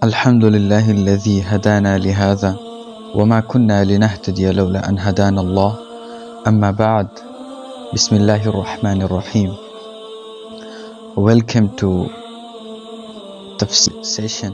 الحمد لله الذي هدانا لهذا وما كنا لنهتدي لولا أن هدانا الله أما بعد بسم الله الرحمن الرحيم. Welcome to tafsir session.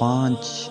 5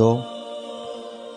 2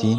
3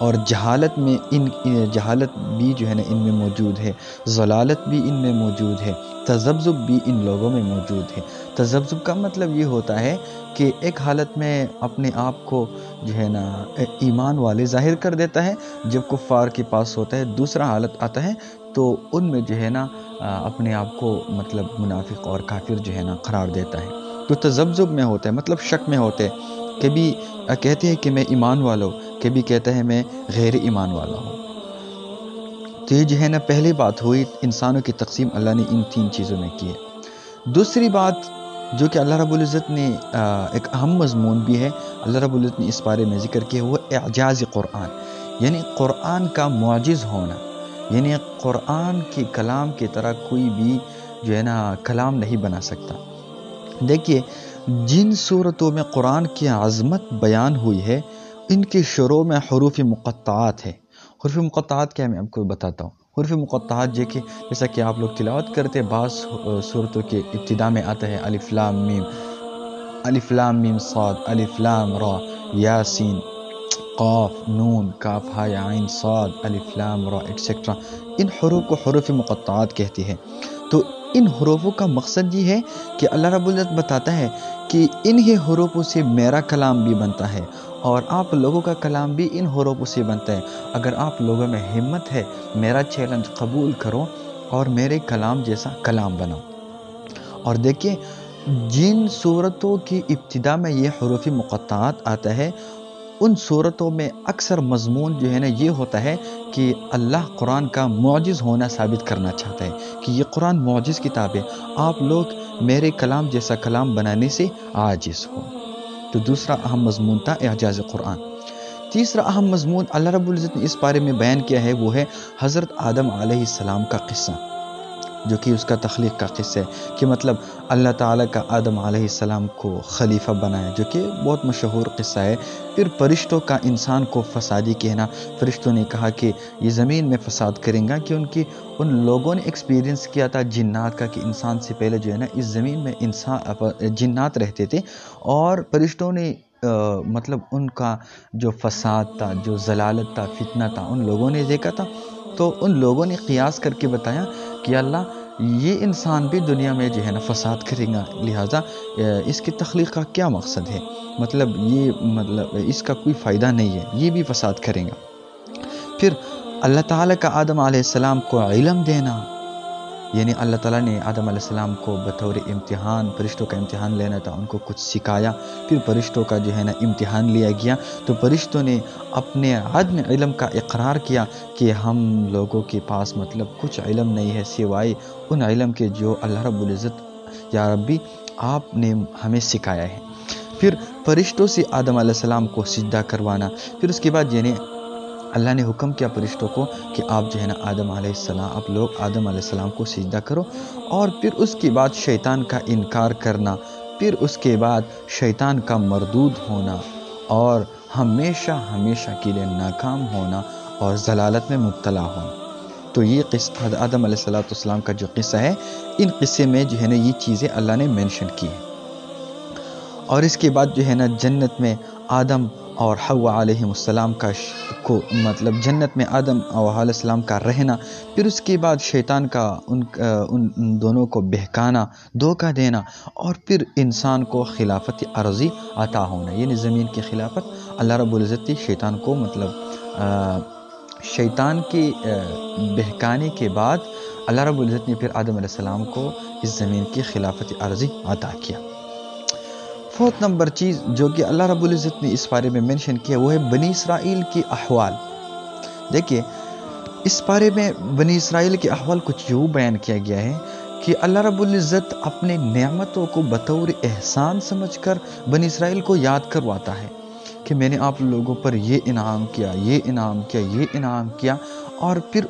اور جہالت میں جہالت بھی جو ہے نا ان میں موجود ہے، ضلالت بھی ان میں موجود ہے، تذبذب بھی ان لوگوں میں موجود ہے۔ تذبذب کا مطلب یہ ہوتا ہے کہ ایک حالت میں اپنے آپ کو جو ہے نا ایمان والے ظاہر کر دیتا ہے جب کفار کے پاس ہوتا ہے، دوسرا حالت آتا ہے تو ان میں جو ہے نا اپنے آپ کو مطلب منافق اور کافر جو ہے نا قرار دیتا ہے۔ تو تذبذب میں ہوتا ہے، مطلب شک میں ہوتے ہیں، کبھی کہتے ہیں کہ میں ایمان والا ہوں، کبھی کہتا ہے میں غیر ایمان والا ہوں۔ تو یہ جو ہے نا پہلی بات ہوئی، انسانوں کی تقسیم اللہ نے ان 3 چیزوں میں کی ہے۔ دوسری بات جو کہ اللہ رب العزت نے ایک اہم مضمون بھی ہے، اللہ رب العزت نے اس بارے میں ذکر کیا، وہ اعجاز قرآن، یعنی قرآن کا معجز ہونا، یعنی قرآن کے کلام کی طرح کوئی بھی جو ہے نا کلام نہیں بنا سکتا۔ دیکھیے جن صورتوں میں قرآن کی عظمت بیان ہوئی ہے ان کے شروع میں حروف مقطعات ہے۔ حروف مقطعات کیا ہے میں آپ کو بتاتا ہوں۔ حروف مقطعات جیسا کہ آپ لوگ تلاوت کرتے، بعض صورتوں کے ابتدا میں آتا ہے الف لام میم، الف لام میم صاد، الف لام را، یاسین، قاف، نون، کاف ہا یا عین صاد، الف لام را ایٹسیکٹرا۔ ان حروف کو حروف مقطعات کہتی ہے۔ تو ان حروفوں کا مقصد یہ ہے کہ اللہ رب العزت بتاتا ہے کہ انہی حروفوں سے میرا کلام بھی بنتا ہے اور آپ لوگوں کا کلام بھی ان حروفوں سے بنتا ہے۔ اگر آپ لوگوں میں ہمت ہے، میرا چیلنج قبول کرو اور میرے کلام جیسا کلام بناؤ۔ اور دیکھیں جن صورتوں کی ابتدا میں یہ حروف مقطعات آتا ہے ان صورتوں میں اکثر مضمون جو ہے نا یہ ہوتا ہے کہ اللہ قرآن کا معجز ہونا ثابت کرنا چاہتا ہے کہ یہ قرآن معجز کتاب ہے، آپ لوگ میرے کلام جیسا کلام بنانے سے عاجز ہو۔ تو دوسرا اہم مضمون تھا اعجاز قرآن۔ تیسرا اہم مضمون اللہ رب العزت نے اس بارے میں بیان کیا ہے، وہ ہے حضرت آدم علیہ السلام کا قصہ، جو کہ اس کا تخلیق کا قصہ ہے کہ مطلب اللہ تعالیٰ کا آدم علیہ السلام کو خلیفہ بنایا، جو کہ بہت مشہور قصہ ہے۔ پھر فرشتوں کا انسان کو فسادی کہنا، فرشتوں نے کہا کہ یہ زمین میں فساد کریں گا، کہ ان لوگوں نے ایکسپیرینس کیا تھا جنات کا کہ انسان سے پہلے جو ہے نا اس زمین میں جنات رہتے تھے، اور فرشتوں نے مطلب ان کا جو فساد تھا، جو ضلالت تھا، فتنہ تھا، ان لوگوں نے دیکھا تھا۔ تو ان لوگوں نے قیاس کر کے بتایا کہ اللہ یہ انسان بھی دنیا میں جو ہے نا فساد کرے گا، لہٰذا اس کی تخلیق کا کیا مقصد ہے، مطلب اس کا کوئی فائدہ نہیں ہے، یہ بھی فساد کرے گا۔ پھر اللہ تعالیٰ کا آدم علیہ السلام کو علم دینا، یعنی اللہ تعالیٰ نے آدم علیہ السلام کو بطور امتحان، فرشتوں کا امتحان لینا تھا، ان کو کچھ سکھایا۔ پھر فرشتوں کا جو ہے نا امتحان لیا گیا تو فرشتوں نے اپنے عدم علم کا اقرار کیا کہ ہم لوگوں کے پاس مطلب کچھ علم نہیں ہے سوائے ان علم کے جو اللہ رب العزت یا ربی آپ نے ہمیں سکھایا ہے۔ پھر فرشتوں سے آدم علیہ السلام کو سجدہ کروانا، پھر اس کے بعد یعنی اللہ نے حکم کیا فرشتوں کو کہ آپ جو ہے نا آپ لوگ آدم علیہ السلام کو سجدہ کرو، اور پھر اس کے بعد شیطان کا انکار کرنا، پھر اس کے بعد شیطان کا مردود ہونا اور ہمیشہ ہمیشہ کے لیے ناکام ہونا اور ضلالت میں مبتلا ہونا۔ تو یہ قصہ آدم علیہ السلام کا جو قصہ ہے، ان قصے میں جو ہے نا یہ چیزیں اللہ نے مینشن کی ہیں۔ اور اس کے بعد جو ہے نا جنت میں آدم اور حوا علیہ السلام کو مطلب جنت میں آدم اور حوا علیہ السلام کا رہنا، پھر اس کے بعد شیطان کا ان دونوں کو بہکانا، دھوکہ دینا، اور پھر انسان کو خلافت عرضی عطا ہونا، یعنی زمین کی خلافت اللہ رب العزت نے شیطان کو شیطان کے بہکانے کے بعد اللہ رب العزت نے پھر آدم علیہ السلام کو اس زمین کی خلافت عرضی عطا کیا۔ فورتھ نمبر چیز جو کہ اللہ رب العزت نے اس بارے میں منشن کیا، وہ ہے بنی اسرائیل کی احوال۔ دیکھیے اس بارے میں بنی اسرائیل کے احوال کچھ یوں بیان کیا گیا ہے کہ اللہ رب العزت اپنے نعمتوں کو بطور احسان سمجھ کر بنی اسرائیل کو یاد کرواتا ہے کہ میں نے آپ لوگوں پر یہ انعام کیا، یہ انعام کیا، یہ انعام کیا، اور پھر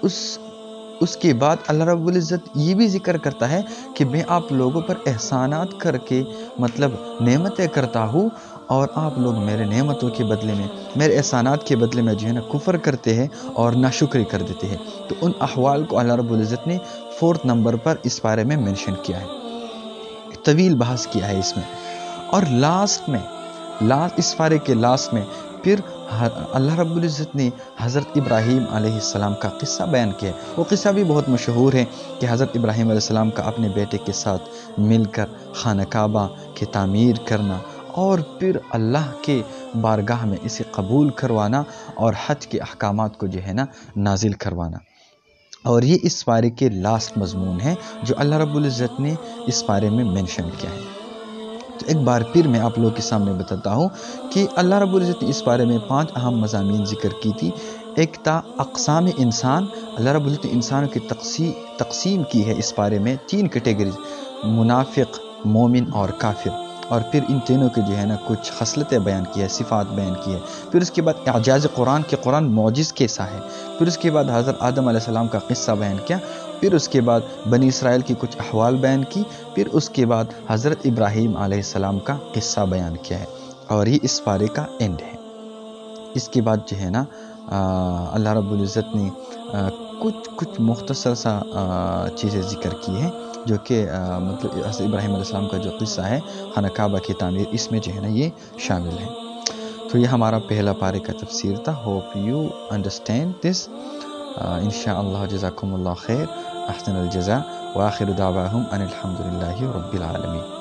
اس کے بعد اللہ رب العزت یہ بھی ذکر کرتا ہے کہ میں آپ لوگوں پر احسانات کر کے مطلب نعمتیں کرتا ہوں، اور آپ لوگ میرے نعمتوں کے بدلے میں، میرے احسانات کے بدلے میں جو ہے نا کفر کرتے ہیں اور ناشکری کر دیتے ہیں۔ تو ان احوال کو اللہ رب العزت نے 4 نمبر پر اس بارے میں منشن کیا ہے، طویل بحث کیا ہے اس میں۔ اور اس بارے کے لاسٹ میں پھر اللہ رب العزت نے حضرت ابراہیم علیہ السلام کا قصہ بیان کیا ہے۔ وہ قصہ بھی بہت مشہور ہے کہ حضرت ابراہیم علیہ السلام کا اپنے بیٹے کے ساتھ مل کر خانہ کعبہ کی تعمیر کرنا اور پھر اللہ کے بارگاہ میں اسے قبول کروانا اور حج کے احکامات کو جو ہے نا نازل کروانا۔ اور یہ اس پارے کے لاسٹ مضمون ہے جو اللہ رب العزت نے اس پارے میں مینشن کیا ہے۔ تو ایک بار پھر میں آپ لوگوں کے سامنے بتاتا ہوں کہ اللہ رب العزت نے اس بارے میں 5 اہم مضامین ذکر کی تھی۔ ایک تھا اقسام انسان، اللہ رب العزت نے انسانوں کی تقسیم کی ہے اس بارے میں 3 کیٹیگریز، منافق، مومن اور کافر، اور پھر ان تینوں کے جو ہے نا کچھ خصلتیں بیان کی ہے، صفات بیان کی ہے۔ پھر اس کے بعد اعجاز قرآن کہ قرآن معجز کیسا ہے، پھر اس کے بعد حضرت آدم علیہ السلام کا قصہ بیان کیا، پھر اس کے بعد بنی اسرائیل کی کچھ احوال بیان کی، پھر اس کے بعد حضرت ابراہیم علیہ السلام کا قصہ بیان کیا ہے، اور یہ اس پارے کا اینڈ ہے۔ اس کے بعد جو ہے نا اللہ رب العزت نے کچھ مختصر سا چیزیں ذکر کی ہیں جو کہ مطلب حضرت ابراہیم علیہ السلام کا جو قصہ ہے خانہ کعبہ کی تعمیر، اس میں جو ہے نا یہ شامل ہے۔ تو یہ ہمارا پہلا پارے کا تفسیر تھا۔ Hope you understand this. انشاءاللہ جزاکم اللہ خیر، احسن الجزاء، وآخر دعواہم ان الحمدللہ رب العالمین۔